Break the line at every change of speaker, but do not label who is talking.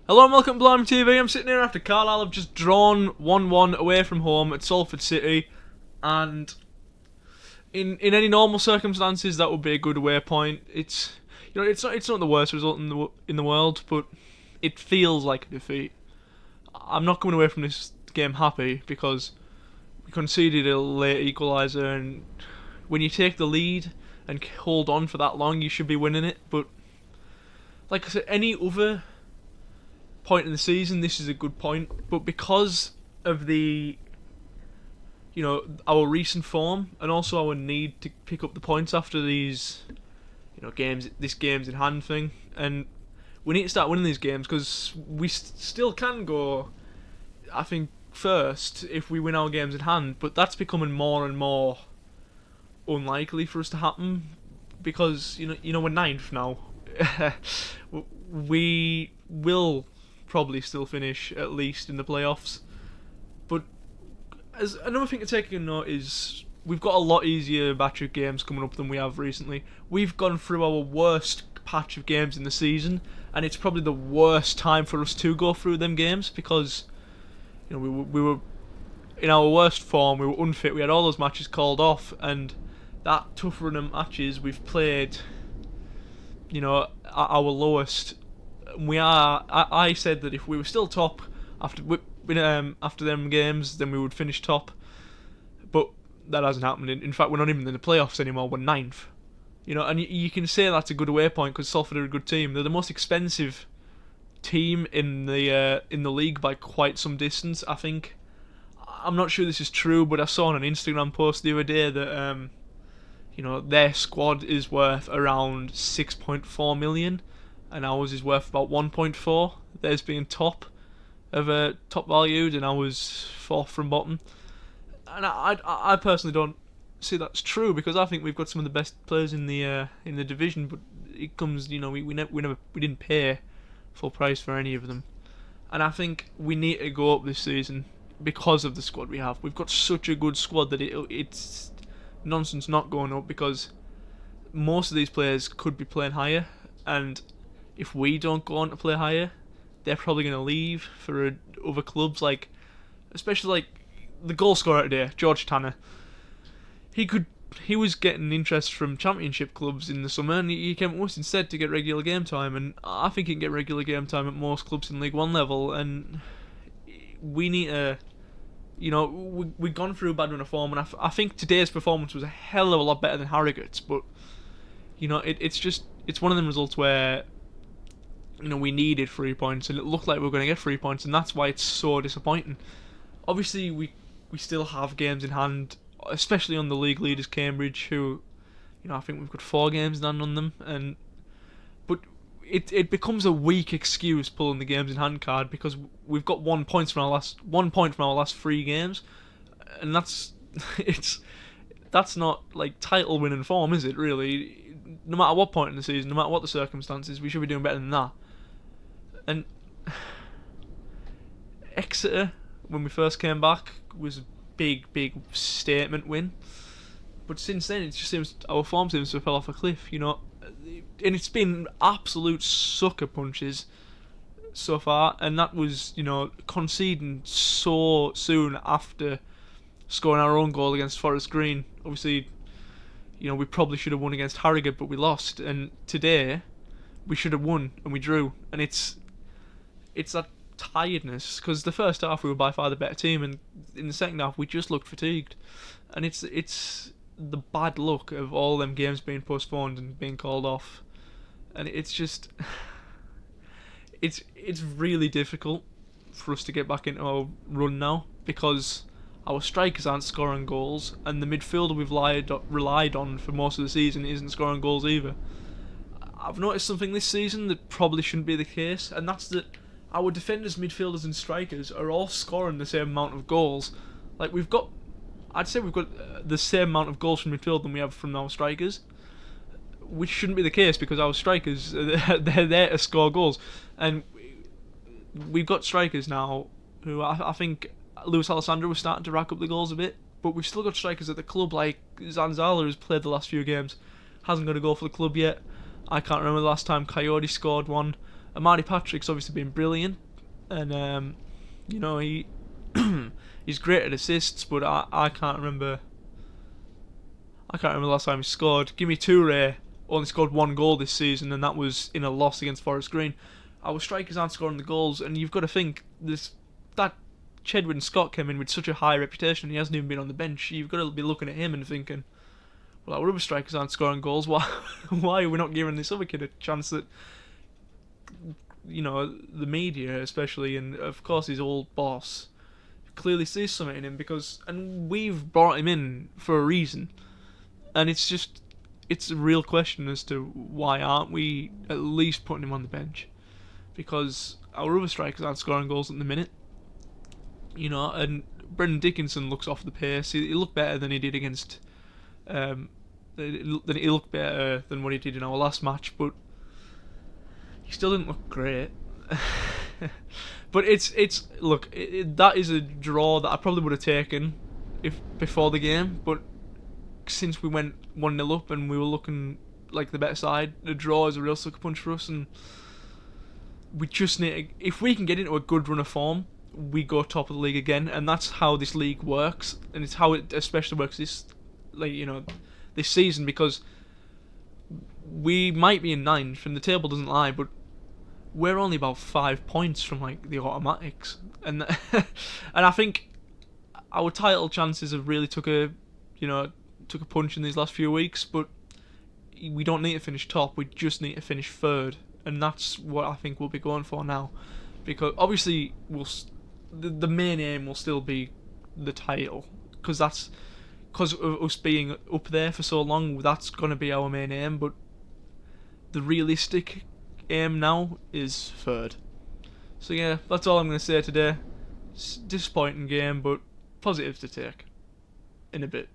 Hello and welcome to Blimey TV. I'm sitting here after Carlisle have just drawn 1-1 away from home at Salford City, and in any normal circumstances that would be a good away point. It's not the worst result in the world, but it feels like a defeat. I'm not coming away from this game happy because we conceded a late equaliser, and when you take the lead and hold on for that long, you should be winning it. But like I said, any other point in the season, this is a good point. But because of our recent form and also our need to pick up the points after these, this game's in hand thing, and we need to start winning these games because we still can go, I think, first if we win our games in hand. But that's becoming more and more unlikely for us to happen because we're ninth now. We will probably still finish at least in the playoffs. But as another thing to take a note is we've got a lot easier batch of games coming up than we have recently. We've gone through our worst patch of games in the season, and it's probably the worst time for us to go through them games because we were in our worst form. We were unfit. We had all those matches called off, and that tough run of matches we've played, at our lowest. I said that if we were still top after them games, then we would finish top. But that hasn't happened. In fact, we're not even in the playoffs anymore. We're ninth. And you can say that's a good away point because Salford are a good team. They're the most expensive team in the league by quite some distance, I think. I'm not sure this is true, but I saw on an Instagram post the other day that their squad is worth around 6.4 million. And ours is worth about 1.4. Theirs being top valued, and ours fourth from bottom. And I personally don't see that's true because I think we've got some of the best players in the division. But it comes, we didn't pay full price for any of them, and I think we need to go up this season because of the squad we have. We've got such a good squad that it's nonsense not going up because most of these players could be playing higher, and if we don't go on to play higher, they're probably going to leave for other clubs, especially the goal scorer today, George Tanner. He was getting interest from championship clubs in the summer, and he came to us instead to get regular game time, and I think he can get regular game time at most clubs in League One level, and we need to, we've gone through a bad run of form, and I think today's performance was a hell of a lot better than Harrogate's, but, it's one of them results where we needed 3 points, and it looked like we were going to get 3 points, and that's why it's so disappointing. Obviously, we still have games in hand, especially on the league leaders, Cambridge, who, I think we've got 4 games in hand on them, but it becomes a weak excuse pulling the games in hand card because we've got 1 point from our last 3 games, and that's not like title winning form, is it? Really, no matter what point in the season, no matter what the circumstances, we should be doing better than that. And Exeter, when we first came back, was a big statement win. But since then, it just seems our form seems to have fell off a cliff, and it's been absolute sucker punches so far. And that was, conceding so soon after scoring our own goal against Forest Green. Obviously, we probably should have won against Harrogate, but we lost. And today, we should have won, and we drew. And it's that tiredness, because the first half we were by far the better team, and in the second half we just looked fatigued, and it's the bad luck of all them games being postponed and being called off, and it's just it's really difficult for us to get back into our run now because our strikers aren't scoring goals, and the midfielder we've relied on for most of the season isn't scoring goals either. I've noticed something this season that probably shouldn't be the case, and that's that our defenders, midfielders and strikers are all scoring the same amount of goals. I'd say we've got the same amount of goals from midfield than we have from our strikers, which shouldn't be the case because our strikers, they're there to score goals. And we've got strikers now who I think Lewis Alessandro was starting to rack up the goals a bit, but we've still got strikers at the club like Zanzala, who's played the last few games, hasn't got a goal for the club yet. I can't remember the last time Coyote scored one. Amari Patrick's obviously been brilliant, and he he's great at assists, but I can't remember. I can't remember the last time he scored. Gimme Toure only scored 1 goal this season, and that was in a loss against Forest Green. Our strikers aren't scoring the goals, and you've got to think that Chedwin Scott came in with such a high reputation. He hasn't even been on the bench. You've got to be looking at him and thinking, well, our other strikers aren't scoring goals. Why are we not giving this other kid a chance that, the media especially, and of course his old boss, clearly sees something in him and we've brought him in for a reason. And it's a real question as to why aren't we at least putting him on the bench? Because our other strikers aren't scoring goals at the minute. And Brendan Dickinson looks off the pace. He looked better than he did against. He looked better than what he did in our last match, but he still didn't look great. But that is a draw that I probably would have taken if before the game, but since we went 1-0 up and we were looking like the better side, the draw is a real sucker punch for us, and we just need if we can get into a good run of form, we go top of the league again, and that's how this league works, and it's how it especially works this season, because we might be in ninth and the table doesn't lie, but we're only about 5 points from the automatics, and and I think our title chances have really took a punch in these last few weeks, but we don't need to finish top, we just need to finish third, and that's what I think we'll be going for now, because obviously the main aim will still be the title, because of us being up there for so long, that's going to be our main aim, but the realistic aim now is third. So yeah, that's all I'm going to say today. It's a disappointing game, but positives to take in a bit.